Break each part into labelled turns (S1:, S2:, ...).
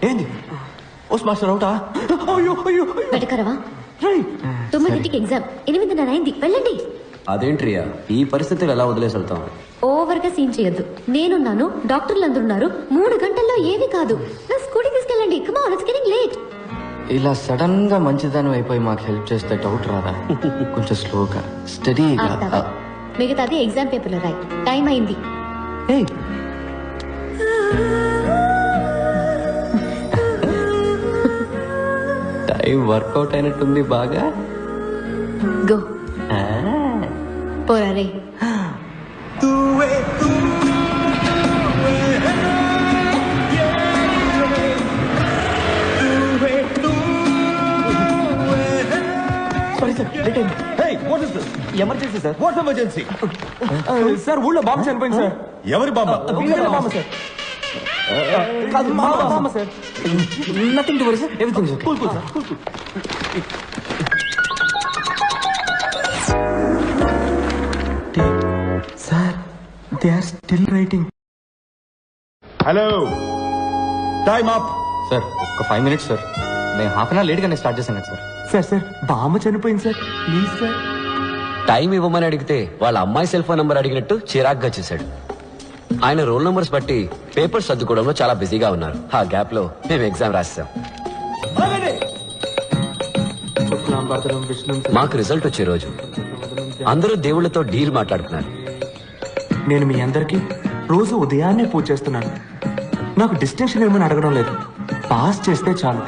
S1: ఏంది post master అవుటా? అయ్యో అయ్యో
S2: వెటకరవా 9కి ఎగ్జామ్ 8:30 అయింది, వెళ్ళండి.
S3: అదేంట్రియా ఈ పరిస్థితులు ఎలా వదిలేసి వెళ్తాం?
S2: ఓవర్ గా సీన్ చేయొద్దు. నేనున్నాను, డాక్టర్లు అందరున్నారు. 3 గంటల్లో ఏమీ కాదు. నా స్కూటీ తీసుకెళ్ళండి. Come on, it's getting late.
S1: ఇలా సడన్ గా మంచిదాని అయిపోయి మాకు హెల్ప్ చేస్తే డౌట్ రాదా? కొంచెం స్లోగా స్టడీగా.
S2: మిగతాది ఎగ్జామ్ పేపర్లో రాయి. టైం అయింది.
S1: టైం వర్కౌట్ అయినట్టుంది బాగా.
S2: గో పోరా రే.
S4: Emergency sir. What emergency?
S5: Sir ఊళ్ళో బాంబు చనిపోయింది సార్.
S4: ఎవరి బామ్మ?
S5: Bomb sir. కాదు, మా బామ్మ sir.
S1: Nothing to worry sir, everything is okay.
S5: Cool sir, cool. Sir they are still writing.
S4: Hello, time up.
S1: Sir ఒక 5 minutes సార్. నేను half an hour late గానే స్టార్ట్ చేశాను సార్.
S5: సార్ బామ్మ చనిపోయింది sir, please sir.
S3: Time ఇవ్వమని అడిగితే వాళ్ళ అమ్మాయి సెల్ ఫోన్ నంబర్ అడిగినట్టు చిరాగ్గా చేశాడు. ఆయన రోల్ నంబర్స్ బట్టి పేపర్స్ సర్దుకోవడంలో చాలా బిజీగా ఉన్నారు. ఆ గ్యాప్ లో మేము ఎగ్జామ్ రాసాం. మాకు రిజల్ట్ వచ్చే రోజు అందరూ దేవుళ్లతో డీల్ మాట్లాడుతున్నారు.
S5: నేను మీ అందరికి రోజు ఉదయాన్నే పూజ చేస్తున్నాను. నాకు డిస్టింక్షన్ ఏమని అడగడం లేదు, పాస్ చేస్తే చాలు.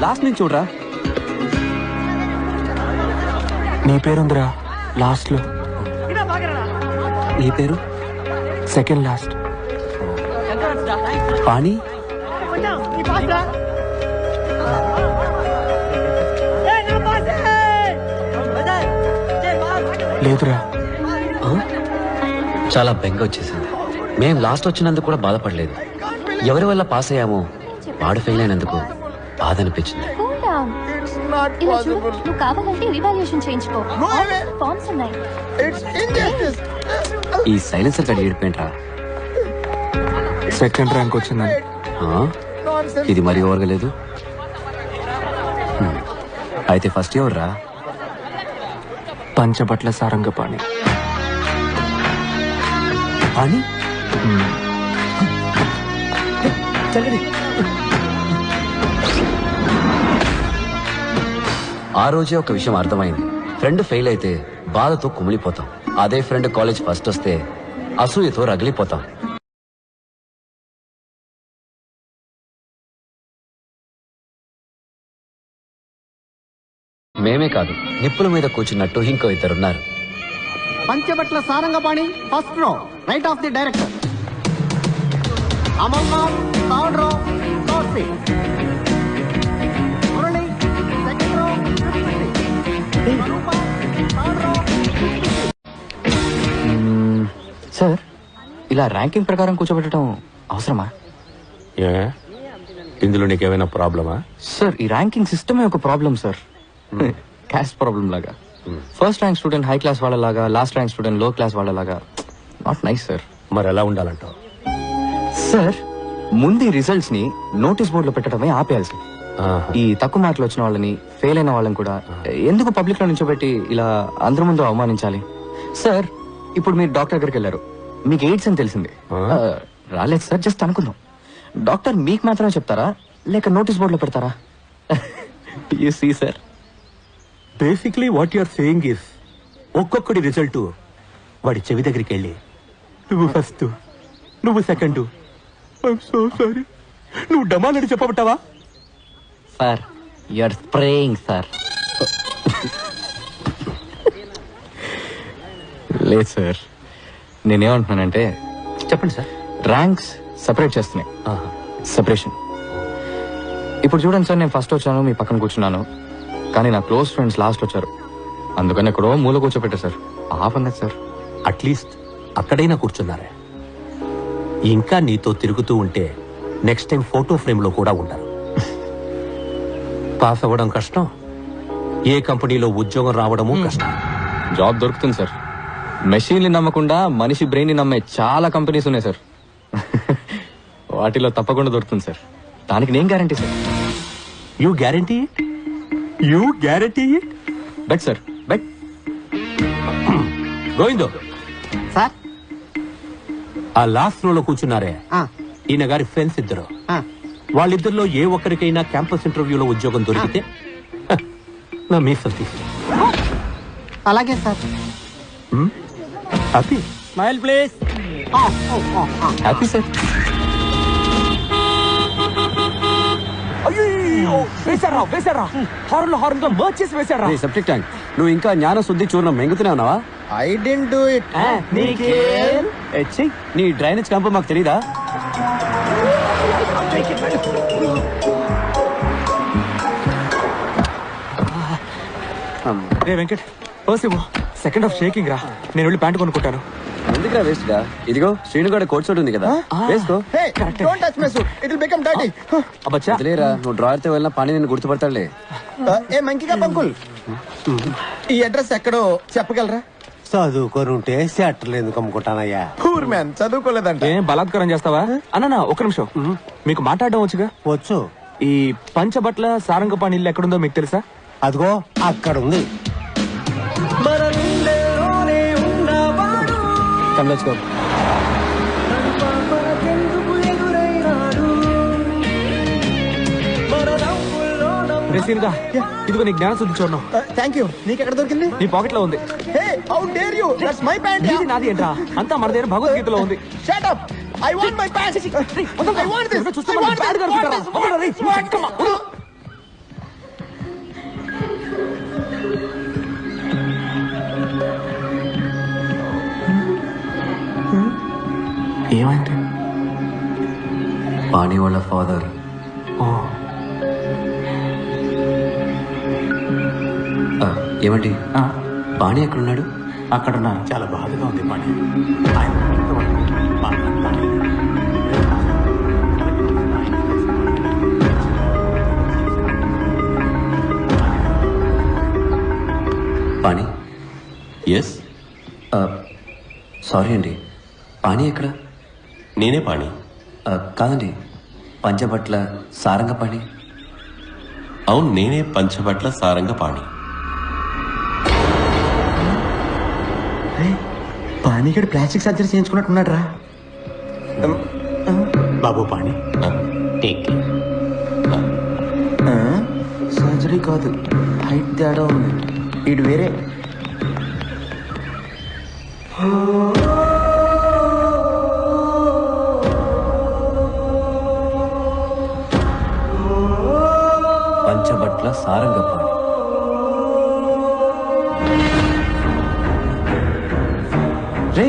S1: లాస్ట్ నుంచి చూడరా.
S5: నీ పేరుందిరా లాస్ట్ లో.
S1: నీ పేరు
S5: సెకండ్ లాస్ట్.
S1: పాణి.
S5: లేదురా.
S3: చాలా బెంగ వచ్చేసింది. మేం లాస్ట్ వచ్చినందుకు కూడా బాధపడలేదు. ఎవరి వల్ల పాస్ అయ్యామో వాడు ఫెయిల్ అయినందుకు బాధ అనిపించింది.
S2: ఇలా చూడు, నువ్వు కావాలంటే రివాల్యూషన్ చేయించుకో. ఫార్మ్స్ ఉన్నాయి.
S3: ఈ సైలెన్సర్ గడి ఏడిపోయింట్రా.
S5: సెకండ్ ర్యాంక్ వచ్చిందని.
S3: ఇది మరీ ఓరగలేదు. అయితే ఫస్ట్ ఎవరు రా?
S5: పంచబట్ల సారంగపాణి.
S3: పాణి? ఆ రోజే ఒక విషయం అర్థమైంది. ఫ్రెండ్ ఫెయిల్ అయితే బాధతో కుమిలిపోతాం. అదే ఫ్రెండ్ కాలేజ్ ఫస్ట్ వస్తే అసూయతో రగిలిపోతాం. మేమే కాదు, నిప్పుల మీద కూర్చున్నట్టు ఇంకో ఇద్దరున్నారు.
S6: Panchabatla Sarangapani first row, right of the director. Amarnath third row, third seat. Murali second row,
S1: sir ఇలా ర్యాంకింగ్ ప్రకారం కూర్చోబెట్టడం అవసరమా?
S4: ఇందులో నీకేమైనా ప్రాబ్లమా?
S1: సార్ ఈ ర్యాంకింగ్ సిస్టమే ఒక ప్రాబ్లం సార్. క్యాస్ట్ ప్రాబ్లం లాగా. First rank student high class వాళ్ళలాగా, లాస్ట్ ర్యాంక్ స్టూడెంట్ లో క్లాస్ వాళ్ళలాగా. Not nice sir.
S4: మరి ఎలా ఉండాలంటావు?
S1: సార్ ముందు ఈ రిజల్ట్స్ ని నోటీస్ బోర్డు లో పెట్టడమే ఆపేయాలి సార్. ఈ తక్కువ మార్కులు వచ్చిన వాళ్ళని, ఫెయిల్ అయిన వాళ్ళని కూడా ఎందుకు పబ్లిక్ లో నుంచోబెట్టి ఇలా అందరి ముందు అవమానించాలి? సార్ ఇప్పుడు మీరు డాక్టర్ దగ్గరికి వెళ్ళారు, మీకు ఎయిడ్స్ అని తెలిసింది. రాలేదు సార్, జస్ట్ అనుకుందాం. డాక్టర్ మీకు మాత్రమే చెప్తారా లేక నోటీస్ బోర్డు లో పెడతారా? You see sir,
S4: basically what you're saying is ఒక్కొక్కడి రిజల్ట్ వాడి చెవి దగ్గరికి వెళ్ళి నువ్వు ఫస్ట్, నువ్వు సెకండ్, ఐఎమ్ సో సారీ, నువ్వు డమాలని చెప్పబట్టావా?
S1: Sir you're spraying sir. లేదు సార్, నేనేమంటున్నానంటే,
S3: చెప్పండి సార్.
S1: ర్యాంక్స్ సెపరేట్ చేస్తున్నాయి. సెపరేషన్. ఇప్పుడు చూడండి సార్, నేను ఫస్ట్ వచ్చాను, మీ పక్కన కూర్చున్నాను, కానీ నా క్లోజ్ ఫ్రెండ్స్ లాస్ట్ వచ్చారు. అందుకని ఎక్కడో మూల కూర్చోపెట్టా సార్. హాఫ్ అన్నది సార్.
S4: అట్లీస్ట్ అక్కడైనా కూర్చున్నారే. ఇంకా నీతో తిరుగుతూ ఉంటే నెక్స్ట్ టైం ఫోటో ఫ్రేమ్ లో కూడా ఉంటారు. పాస్ అవ్వడం కష్టం, ఏ కంపెనీలో ఉద్యోగం రావడము కష్టం.
S1: జాబ్ దొరుకుతుంది సార్, మెషిన్ ని నమ్మకుండా మనిషి బ్రెయిన్ ని నమ్మే చాలా కంపెనీస్ ఉన్నాయి సార్. వాటిలో తప్పకుండా దొరుకుతుంది సార్. దానికి నేను guarantee sir.
S4: You guarantee? You guarantee?
S1: Bet sir, bet.
S4: గోవిందో,
S6: సార్
S4: ఆ లాస్ట్ రోలో కూర్చున్నారే,
S6: ఆ,
S4: ఈయన గారి ఫ్రెండ్స్ ఇద్దరు.
S6: ఆ.
S4: వాళ్ళిద్దరిలో ఏ ఒక్కరికైనా క్యాంపస్ ఇంటర్వ్యూలో ఉద్యోగం దొరికితే నా మీసం తీసి.
S6: అలాగే sir.
S4: Happy smile please.
S1: Happy sir.
S5: వేశారా వేశారా హార్న్ హార్న్ గా మర్చ్ చేసి వేశారా?
S3: సెప్టిక్ ట్యాంక్, నువ్వు ఇంకా జ్ఞాన శుద్ధి చూర్ణం మెంగుతూనే ఉన్నావా?
S6: I didn't do it.
S3: నీ డ్రైనేజ్ క్యాంప్ మాకు తెలీదా?
S5: రే వెంకట్, పర్స్ ఇవ్వు. సెకండ్ హాఫ్ షేకింగ్ రా. నేను వెళ్ళి ప్యాంట్ కొనుక్కుంటాను.
S3: ఎందుకురా వేస్ట్ గా? ఇదిగో శ్రీనుగాడ కోట్ సూట్ ఉంది కదా, వేసుకో.
S6: Hey, don't touch my suit. It will become dirty.
S5: అబ్బచ్చా,
S3: వదిలేరా, నువ్వు డ్రాయర్ తో వెళ్ళినా పని నేను గుర్తుపడతాడులే.
S6: ఏ మంకిగా పంకుల్, ఈ అడ్రస్ ఎక్కడో చెప్పగలరా?
S7: చదువుకొని ఉంటే షట్టర్లు ఎందుకు అమ్ముకుంటానయ్యా?
S6: Poor man, చదువుకోలేదంట.
S5: ఏం బలాత్కారం చేస్తావా? అన్న ఒక్క నిమిషం, మీకు మాట్లాడడం వచ్చుగా.
S7: వచ్చు.
S5: ఈ పంచబట్ల సారంగపాణి ఇల్లు ఎక్కడుందో మీకు తెలుసా?
S7: అదిగో అక్కడ ఉంది.
S3: Come, let's go.
S5: రేసీన్గా, ఇదిగో నీ జ్ఞాన శుద్ధి చూడడం
S6: థ్యాంక్ యూ. నీకు ఎక్కడ దొరికింది?
S5: నీ పాకెట్ లో ఉంది.
S6: Hey, how dare you? That's my pant.
S5: నీది నాది ఏంట్రా? అంతా మన దగ్గర భగవద్గీతలో ఉంది.
S6: Shut up. I want my pants. I want this.
S5: చూస్తే
S6: I
S5: మనం
S6: want
S5: bad
S6: this.
S5: గా అనుకుంటారా? వదలరా రేయ్, come on, వదలు. ఏమైంది?
S3: పాణి వాళ్ళ ఫాదర్. ఏమండి, పాణి ఎక్కడున్నాడు?
S4: అక్కడున్నా చాలా బాధగా ఉంది పాణి.
S3: పాణి,
S8: ఎస్,
S3: సారీ అండి, పాణి ఎక్కడ?
S8: నేనే పాణి.
S3: కాదండి, పంచబట్ల సారంగ పాణి.
S8: అవును, నేనే పంచబట్ల సారంగ పాణి.
S6: పానీగడ్ ప్లాస్టిక్ సర్జరీ చేయించుకున్నట్టున్నాడు రా.
S4: బాబు పాణి, టేక్
S6: సర్జరీ కాదు, హైట్ తేడా ఉంది. ఇటు వేరే.
S3: పంచబట్ల సారంగ పాణి. రే,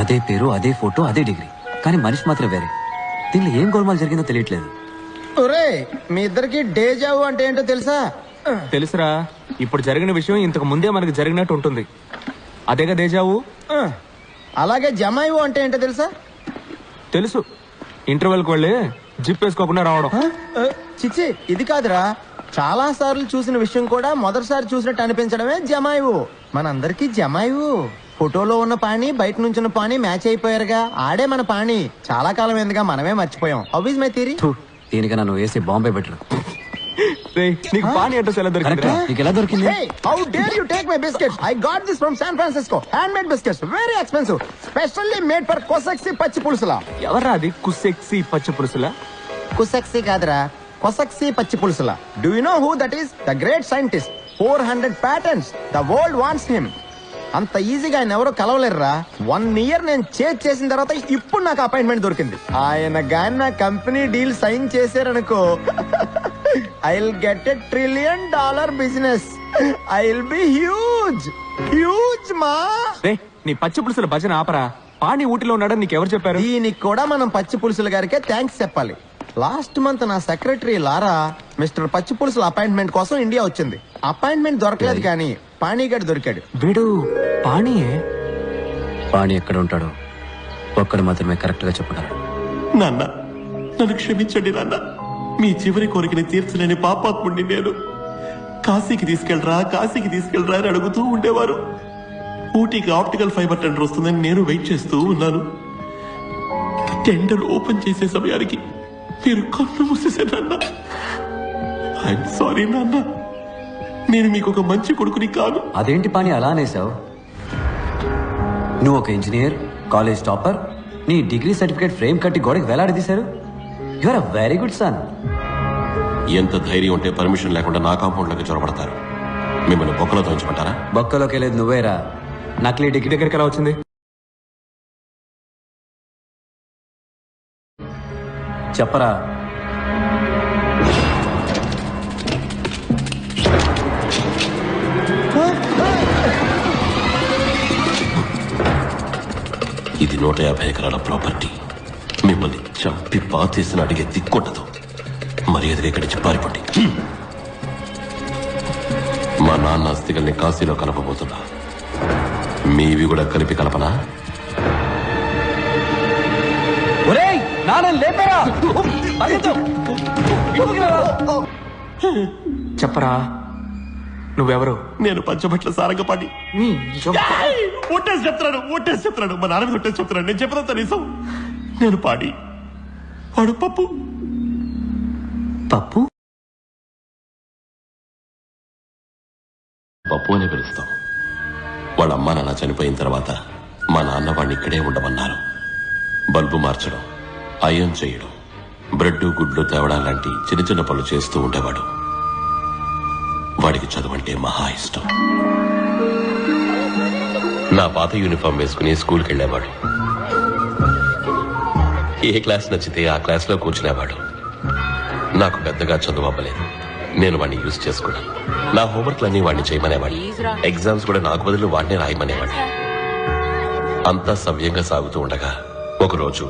S3: అదే పేరు, అదే ఫోటో, అదే డిగ్రీ, కానీ మనిషి మాత్రం వేరే. దీనిలో ఏం గోల్మాల్ జరిగిందో తెలియట్లేదు.
S6: ఒరే, మీ ఇద్దరికి డేజావు అంటే ఏంటో తెలుసా?
S5: తెలుసురా, ఇప్పుడు జరిగిన విషయం ఇంతకు ముందే మనకు జరిగినట్టు ఉంటుంది. అదేగా దేజావు.
S6: అలాగే జమాయివు అంటే ఏంటో తెలుసా?
S5: తెలుసు, ఇంటర్వెల్కి వెళ్ళి జిప్ వేసుకోకుండా రావడం.
S6: చిచ్చి, ఇది కాదురా. చాలా సార్లు చూసిన విషయం కూడా మొదటిసారి చూసినట్టు అనిపించడమే జమాయివు. మనందరికీ జమాయివు. ఫోటోలో ఉన్న పాణి, బయట నుంచిన పాణి మ్యాచ్ అయిపోయారుగా. ఆడే మన పాణి. చాలా కాలం ఎందుగా మనమే మర్చిపోయాం. How is my theory?
S3: దీనికన్నా నువ్వు వేసే బాంబే బెటర్.
S5: నీకు పానీ అడ్రస్ ఎలా దొరికింది?
S3: నీకు ఎలా దొరికింది?
S6: Hey, how dare you take my biscuits? I got this from San Francisco. Handmade biscuits, very expensive, specially made for Kosaksi పచ్చి పులుసులా.
S5: ఎవరా అది? కుసెక్సి పచ్చి పులుసులా?
S6: కుసక్సి కాదురా, కొసక్సి పచ్చి పులుసులా. Do you know who that is? The great scientist. 400 patents. The world wants him. అంత ఈజీగా ఆయన ఎవరో కలవలేరురా. 1 year నేను చేసిన తర్వాత ఇప్పుడు నాకు అపాయింట్మెంట్ దొరికింది. ఆయన గాని నా కంపెనీ డీల్ సైన్ చేశారనుకో, I'll get $1 trillion business. I'll be huge. Huge మా.
S5: రే, నీ పచ్చి పులుసుల భజన ఆపరా. పానీ ఊటిలో ఉన్నాడని నీకెవరు చెప్పారు?
S6: దీనికి కూడా మనం పచ్చి పులుసుల గారికే థ్యాంక్స్ చెప్పాలి. లాస్ట్ మంత్ నా సెక్రటరీ లారా మిస్టర్ పచ్చి పులుసుల అపాయింట్మెంట్ కోసం ఇండియా వచ్చింది. అపాయింట్మెంట్ దొరకలేదు కానీ పానీగడ్ దొరికాడు.
S5: వీడు పానీయే.
S3: పాణి ఎక్కడ ఉంటాడో ఒక్కడు మాత్రమే కరెక్ట్ గా చెప్పగలడు.
S8: నాన్న నన్ను క్షమించండి నాన్న. మీ చివరి కోరికని తీర్చలేని పాపాత్ముడిని నేను. కాశీకి తీసుకెళ్ళరా అని అడుగుతూ ఉండేవారు. ఊటీకి ఆప్టికల్ ఫైబర్ టెండర్ వస్తుందని నేను వెయిట్ చేస్తూ ఉన్నాను. టెండర్ ఓపెన్ చేసే సమయానికి మీరు కన్ను మూసేశారన్న. ఐఎమ్ సారీ నాన్న. నేను మీకు ఒక మంచి కొడుకుని కాదు.
S3: అదేంటి పాణి అలా అనేసావు? నువ్వు ఒక ఇంజనీర్, కాలేజ్ టాపర్, నీ డిగ్రీ సర్టిఫికేట్ ఫ్రేమ్ కట్టి గోడకి వేలాడదీశారు. Your a very good son.
S8: ఎంత ధైర్యం ఉంటే పర్మిషన్ లేకుండా నా కాంపౌండ్ లోకి చొరబడతారు? మిమ్మల్ని బొక్కలతో ఉంచమంటారా?
S3: బొక్కలోకి లేదు నువ్వేరా.
S5: నకిలీ డిగ్రీ దగ్గరికి ఎలా వచ్చింది?
S3: చెప్పరా.
S8: ఇది 150 ఎకరాల ప్రాపర్టీ. మిమ్మల్ని చంపి పాతేసిన అడిగే దిక్కుండదు. మర్యాదగా ఇక్కడి నుంచి పారిపోండి. మా నాన్న అస్థికల్ని కాశీలో కలపబోతున్నా. మీవి కూడా కలిపి కలపనా?
S5: చెప్పరా, నువ్వెవరు?
S8: నేను పంచబట్ల సారంగపాణి. ఒట్టేసి చెప్తున్నాడు. మా నాన్న మీద ఒట్టేసి చెప్తున్నాడు. నేను చెప్పదంతా నిజం. నేను పాడి, వాడు పప్పు.
S5: పప్పు
S8: పప్పు అని పిలుస్తాం. వాళ్ళ అమ్మ నాన్న చనిపోయిన తర్వాత మా నాన్న వాడిని ఇక్కడే ఉండమన్నారు. బల్బు మార్చడం, అయం చేయడం, బ్రెడ్ గుడ్లు తేవడం లాంటి చిన్న చిన్న పనులు చేస్తూ ఉండేవాడు. వాడికి చదువంటే మహా ఇష్టం. నా పాత యూనిఫామ్ వేసుకుని స్కూల్కి వెళ్ళేవాడు. ఏ క్లాస్ నచ్చితే ఆ క్లాస్ లో కూర్చునేవాడు. నాకు పెద్దగా చదువు అవ్వలేదు. నేను వాడిని యూజ్ చేసుకున్నాను. నా హోంవర్క్లన్నీ వాడిని చేయమనేవాడిని. ఎగ్జామ్స్ కూడా నాకు బదులు వాడిని రాయమనేవాడిని. అంతా సవ్యంగా సాగుతూ ఉండగా ఒకరోజు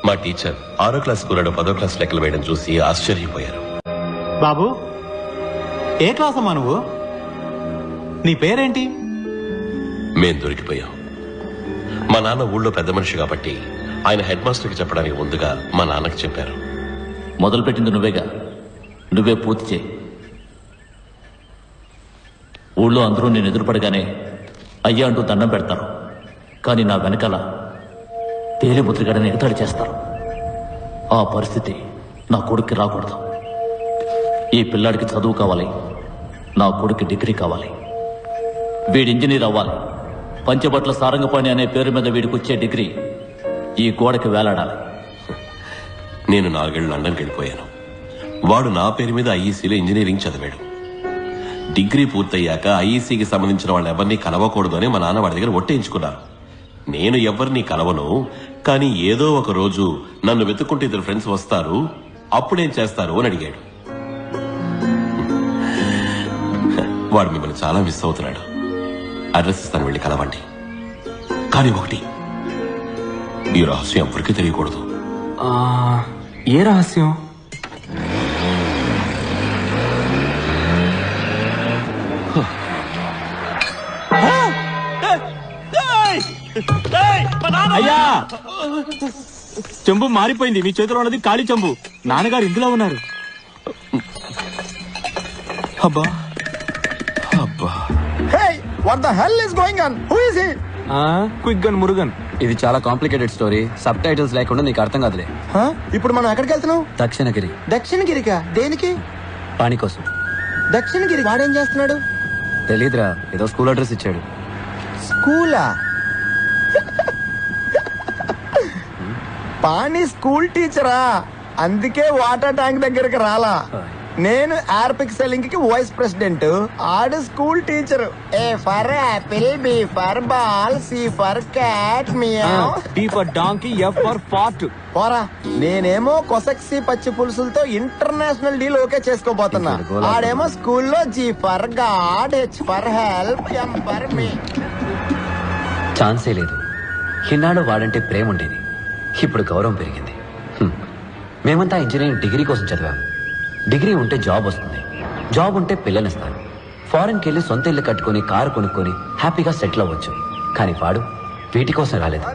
S8: మా టీచర్ 6వ క్లాస్ కూరడు 10వ క్లాస్ లెక్కలు వేయడం చూసి ఆశ్చర్యపోయారు.
S9: బాబు, ఏ క్లాస్ అమ్మా నువ్వు? నీ పేరేంటి?
S8: మేం దొరికిపోయాం. మా నాన్న ఊళ్ళో పెద్ద మనిషి కాబట్టి ఆయన హెడ్ మాస్టర్కి చెప్పడానికి ముందుగా మా నాన్నకి చెప్పారు.
S10: మొదలుపెట్టింది నువ్వేగా, నువ్వే పూర్తి చేయి. ఊళ్ళో అందరూ నేను ఎదురుపడగానే అయ్యా అంటూ దండం పెడతారు. కానీ నా వెనకాల తేలిముద్రగడని ఎగతాళి చేస్తారు. ఆ పరిస్థితి నా కొడుక్కి రాకూడదు. ఈ పిల్లాడికి చదువు కావాలి, నా కొడుక్కి డిగ్రీ కావాలి. వీడి ఇంజనీర్ అవ్వాలి. పంచబట్ల సారంగపాణి అనే పేరు మీద వీడికి వచ్చే డిగ్రీ ఈ గోడకి వేలాడాలి.
S8: నేను 4 ఏళ్ళు లండన్కి వెళ్ళిపోయాను. వాడు నా పేరు మీద ఐఈసీలో ఇంజనీరింగ్ చదివాడు. డిగ్రీ పూర్తయ్యాక ఐఈసీకి సంబంధించిన వాళ్ళు ఎవరిని కలవకూడదు అని మా నాన్న వాడి దగ్గర ఒట్టేయించుకున్నారు. నేను ఎవరిని కలవను, కానీ ఏదో ఒక రోజు నన్ను వెతుక్కుంటే 2 ఫ్రెండ్స్ వస్తారు, అప్పుడేం చేస్తారు అని అడిగాడు. వాడు మిమ్మల్ని చాలా మిస్ అవుతున్నాడు. అడ్రస్ ఇస్తాను, వెళ్ళి కలవండి. కానీ ఒకటి, ఈ రహస్యం ఎవరికి తెలియకూడదు.
S5: ఏ రహస్యం?
S4: అయ్యా, చెంబు మారిపోయింది. మీ చేతిలో ఉన్నది ఖాళీ చెంబు. నాన్నగారు ఇందులో ఉన్నారు. అబ్బా అబ్బా.
S6: Hey, what the hell is going on? Who is he?
S5: Quick gun Murugan.
S3: ఇది చాలా కాంప్లికేటెడ్ స్టోరీ. సబ్ టైటిల్స్ లేకుండా నీకు అర్థం కాదులే.
S6: ఇప్పుడు మనం ఎక్కడికి వెళ్తున్నాం?
S3: దక్షిణగిరి.
S6: దక్షిణగిరికా? దేనికి?
S3: పాణి కోసం.
S6: దక్షిణగిరి వాడేం చేస్తున్నాడు?
S3: తెలీదురా, ఏదో స్కూల్ అడ్రస్ ఇచ్చాడు.
S6: స్కూలా? పాణి స్కూల్ టీచరా? అందుకే వాటర్ ట్యాంక్ దగ్గరికి రాలా. నేను ఆర్పిక్ సెల్లింగ్ కి వైస్ ప్రెసిడెంట్, ఆడు school teacher. A for apple, B for ball, C for cat, meow,
S5: D for donkey, F for fat.
S6: పోరా. నేనేమో కొసక్సి పచ్చి పులుసులతో ఇంటర్నేషనల్ డీల్ ఓకే చేసుకోబోతున్నా. ఆడేమో స్కూల్లో G for god, H for help, M for me.
S3: ఛాన్సే లేదు. ఇన్నాడు వాడంటే ప్రేమ ఉండేది, ఇప్పుడు గౌరవం పెరిగింది. మేమంతా ఇంజనీరింగ్ డిగ్రీ కోసం చదివాం. డిగ్రీ ఉంటే జాబ్ వస్తుంది, జాబ్ ఉంటే పిల్లనిస్తారు, ఫారెన్కి వెళ్ళి సొంత ఇల్లు కట్టుకొని కారు కొనుక్కొని హ్యాపీగా సెటిల్ అవ్వచ్చు. కానీ వాడు వీటి కోసం రాలేదు.